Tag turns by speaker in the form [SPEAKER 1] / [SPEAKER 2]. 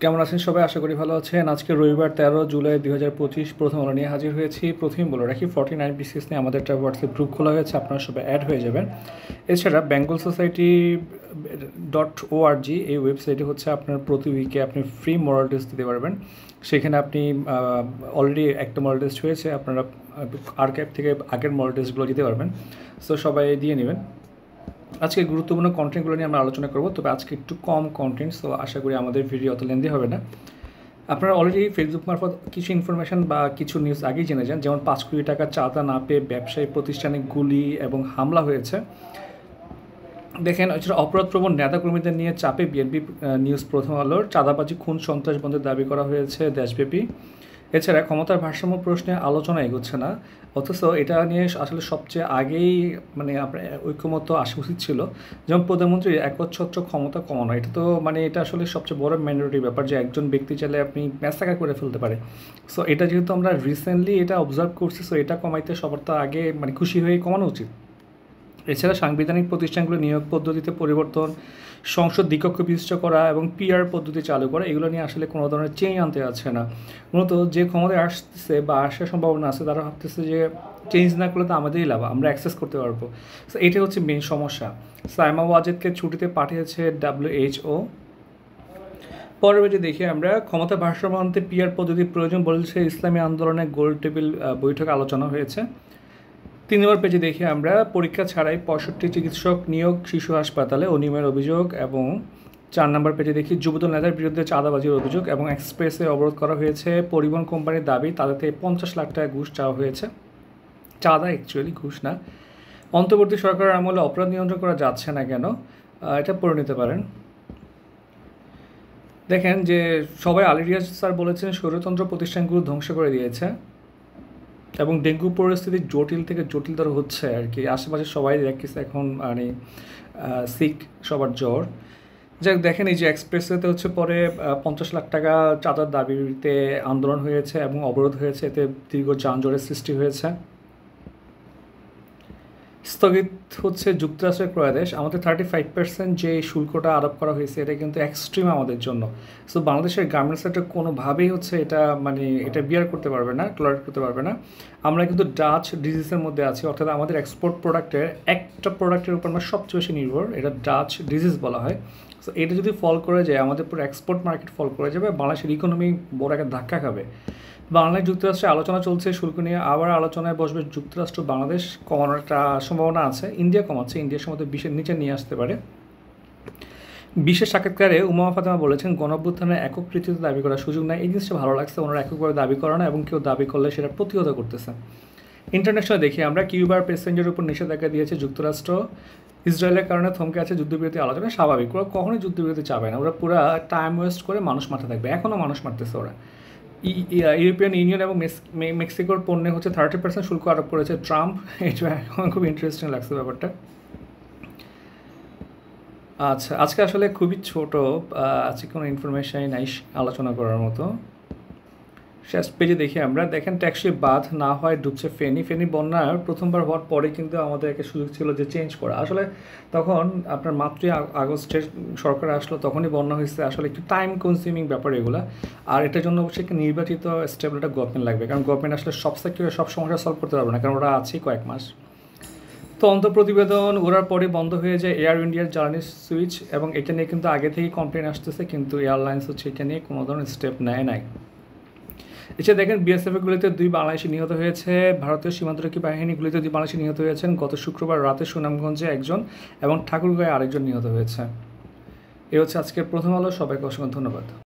[SPEAKER 1] কেমন আছেন সবাই? আশা করি ভালো আছেন। আজকে রবিবার ১৩ জুলাই ২০২৫ প্রথম আলো নিয়ে হাজির হয়েছি। প্রথমেই বলে রাখি 49 বিসিএস নিয়ে আমাদের একটা হোয়াটসঅ্যাপ গ্রুপ খোলা হয়েছে, আপনারা সবাই অ্যাড হয়ে যাবেন। এছাড়া বেঙ্গল সোসাইটি .org এই ওয়েবসাইটে হচ্ছে আপনার প্রতি উইকে আপনি ফ্রি মরাল টেস্ট দিতে পারবেন। সেখানে আপনি অলরেডি একটা মরাল টেস্ট হয়েছে, আপনারা আর্কাইভ থেকে আগের মরাল টেস্টগুলো দিতে পারবেন। সো সবাই দিয়ে নেবেন। আজকে গুরুত্বপূর্ণ কন্টেন্টগুলো নিয়ে আমরা আলোচনা করব, তবে আজকে একটু কম কন্টেন্ট, সো আশা করি আমাদের ভিডিও অত লেন্দি হবে না। আপনারা অলরেডি ফেসবুক মারফত কিছু ইনফরমেশন বা কিছু নিউজ আগেই জেনে যান, যেমন ৫ কোটি টাকা চাঁদা না পেয়ে ব্যবসায়ী প্রতিষ্ঠানে গুলি এবং হামলা হয়েছে। দেখেন, এছাড়া অপরাধপ্রবণ নেতাকর্মীদের নিয়ে চাপে বিএনপি নিউজ প্রথম আলোর। চাঁদাবাজি, খুন, সন্ত্রাস বন্ধের দাবি করা হয়েছে দেশব্যাপী। এছাড়া ক্ষমতার ভারসাম্য প্রশ্নে আলোচনা এগোচ্ছে না, অথচ এটা নিয়ে আসলে সবচেয়ে আগেই আপনার ঐক্যমত্য আসা উচিত ছিল। যেমন প্রধানমন্ত্রীর একচ্ছত্র ক্ষমতা কমানো, এটা তো এটা আসলে সবচেয়ে বড় ম্যান্ডেটরি ব্যাপার যে একজন ব্যক্তি চাইলে আপনি ম্যাসাকার করে ফেলতে পারে। সো এটা যেহেতু আমরা রিসেন্টলি এটা অবজার্ভ করছি, সো এটা কমাইতে সবার তো আগে খুশি হয়ে কমানো উচিত। এছাড়া সাংবিধানিক প্রতিষ্ঠানগুলো নিয়োগ পদ্ধতিতে পরিবর্তন, সংসদ দ্বিকক্ষ বিশিষ্ট করা এবং পিআর পদ্ধতি চালু করা, এগুলো নিয়ে আসলে কোনো ধরনের চেঞ্জ আনতে যাচ্ছে না। মূলত যে ক্ষমতায় আসতেছে বা আসার সম্ভাবনা আছে, তারা ভাবতেছে যে চেঞ্জ না করলে তো আমাদেরই লাভ, আমরা অ্যাক্সেস করতে পারবো। সো এটাই হচ্ছে মেন সমস্যা। সাইমা ওয়াজেদকে ছুটিতে পাঠিয়েছে WHO। পরবর্তী দেখি আমরা, ক্ষমতা ভারসাম্য আনতে পিআর পদ্ধতির প্রয়োজন বলেছে ইসলামী আন্দোলনের গোল টেবিল বৈঠক আলোচনা হয়েছে। ৩ নম্বর পেজে দেখি আমরা, পরীক্ষা ছাড়াই ৬৫ চিকিৎসক নিয়োগ শিশু হাসপাতালে, অনিয়মের অভিযোগ। এবং ৪ নম্বর পেজে দেখি, যুবদল নেতার বিরুদ্ধে চাঁদাবাজির অভিযোগ এবং এক্সপ্রেসে অবরোধ করা হয়েছে। পরিবহন কোম্পানির দাবি তাদের থেকে ৫০ লাখ টাকা ঘুষ চাওয়া হয়েছে। চাঁদা অ্যাকচুয়ালি ঘুষ না। অন্তর্বর্তী সরকারের আমলে অপরাধ নিয়ন্ত্রণ করা যাচ্ছে না কেন, এটা পড়ে নিতে পারেন। দেখেন যে সবাই আলিরিয়াজ স্যার বলেছেন স্বৈরতন্ত্র প্রতিষ্ঠানগুলো ধ্বংস করে দিয়েছে এবং ডেঙ্গু পরিস্থিতি জটিল থেকে জটিলতর হচ্ছে আর কি। আশেপাশে সবাই দেখতেছে এখন সিক, সবার জ্বর। যাই দেখেন, এই যে এক্সপ্রেসওয়েতে হচ্ছে পরে ৫০ লাখ টাকা চাঁদার দাবিতে আন্দোলন হয়েছে এবং অবরোধ হয়েছে, এতে দীর্ঘ যানজটের সৃষ্টি হয়েছে। স্থগিত হচ্ছে যুক্তরাষ্ট্রের ক্রয়াদেশ। আমাদের 35% যে শুল্কটা আরোপ করা হয়েছে, এটা কিন্তু এক্সট্রিম আমাদের জন্য। সো বাংলাদেশের গার্মেন্টস সেক্টর কোনোভাবেই হচ্ছে এটা বিয়ার করতে পারবে না, টলারেট করতে পারবে না। আমরা কিন্তু ডাচ ডিজিজের মধ্যে আছি, অর্থাৎ আমাদের এক্সপোর্ট প্রোডাক্টের একটা প্রোডাক্টের উপর আমরা সবচেয়ে বেশি নির্ভর, এটা ডাচ ডিজিজ বলা হয়। সো এটা যদি ফল করে যায়, আমাদের পুরো এক্সপোর্ট মার্কেট ফল করে যাবে, বাংলাদেশের ইকোনমি বড় একটা ধাক্কা খাবে। বাংলাদেশ যুক্তরাষ্ট্রে আলোচনা চলছে শুল্ক নিয়ে, আবার আলোচনায় বসবে যুক্তরাষ্ট্র। বাংলাদেশ কমানোর একটা সম্ভাবনা আছে, ইন্ডিয়া কমাচ্ছে, ইন্ডিয়ার সম্বন্ধে 20-এর নিচে নিয়ে আসতে পারে। বিশেষ সাক্ষাৎকারে উমামা ফাতেমা বলেছেন, গণঅভ্যুত্থানের একক কৃতিত্ব দাবি করার সুযোগ নাই। এই জিনিসটা ভালো লাগছে, ওনারা এককভাবে দাবি করে না এবং কেউ দাবি করলে সেটা প্রতিহত করতেছে। ইন্টারন্যাশনাল দেখি আমরা, কিউবার প্যাসেঞ্জারের উপর নিষেধাজ্ঞা দিয়েছে যুক্তরাষ্ট্র। ইসরায়েলের কারণে থমকে আছে যুদ্ধবিরতি আলোচনা, স্বাভাবিক, ওরা কখনোই যুদ্ধবিরতি চাবে না, ওরা পুরো টাইম ওয়েস্ট করে মানুষ মারতে থাকবে, এখনও মানুষ মারতেছে ওরা। ইউরোপিয়ান ইউনিয়ন এবং মেক্সিকোর পণ্যে হচ্ছে 30% শুল্ক আরোপ করেছে ট্রাম্প। এটা এখন খুব ইন্টারেস্টিং লাগছে ব্যাপারটা। আচ্ছা, আজকে আসলে খুবই ছোট, আজকে কোনো ইনফরমেশানই নাই আলোচনা করার মতো। শেষ পেজে দেখি আমরা, দেখেন ট্যাক্সি বাঁধ না হয় ডুবছে ফেনী বন্যার প্রথমবার হওয়ার পরে কিন্তু আমাদের একটা সুযোগ ছিল যে চেঞ্জ করা। আসলে তখন আপনার মাত্রই আগস্টের সরকার আসলো, তখনই বন্যা হয়েছে। আসলে একটু টাইম কনজিউমিং ব্যাপার এগুলো, আর এটার জন্য অবশ্যই একটা নির্বাচিত স্টেবল একটা গভর্নমেন্ট লাগবে, কারণ গভর্নমেন্ট আসলে সব সেক্টরে সব সমস্যা সলভ করতে পারবে না, কারণ ওরা আছেই কয়েক মাস। তো প্রতিবেদন ওরার পরে বন্ধ হয়ে যায় এয়ার ইন্ডিয়ার জার্নি সুইচ, এবং এটা নিয়ে কিন্তু আগে থেকেই কমপ্লেন আসতেছে, কিন্তু এয়ারলাইন্স হচ্ছে এটা নিয়ে কোনো ধরনের স্টেপ নেয় নাই। এছাড়া দেখেন, বিএসএফের গুলিতে 2 বাংলাদেশি নিহত হয়েছে। ভারতীয় সীমান্তরক্ষী বাহিনী গুলিতে 2 বাংলাদেশি নিহত হয়েছেন। গত শুক্রবার রাতে সুনামগঞ্জে একজন এবং ঠাকুরগাঁয়ে আরেকজন নিহত হয়েছে। এ হচ্ছে আজকের প্রথম আলো। সবাইকে অসংখ্য ধন্যবাদ।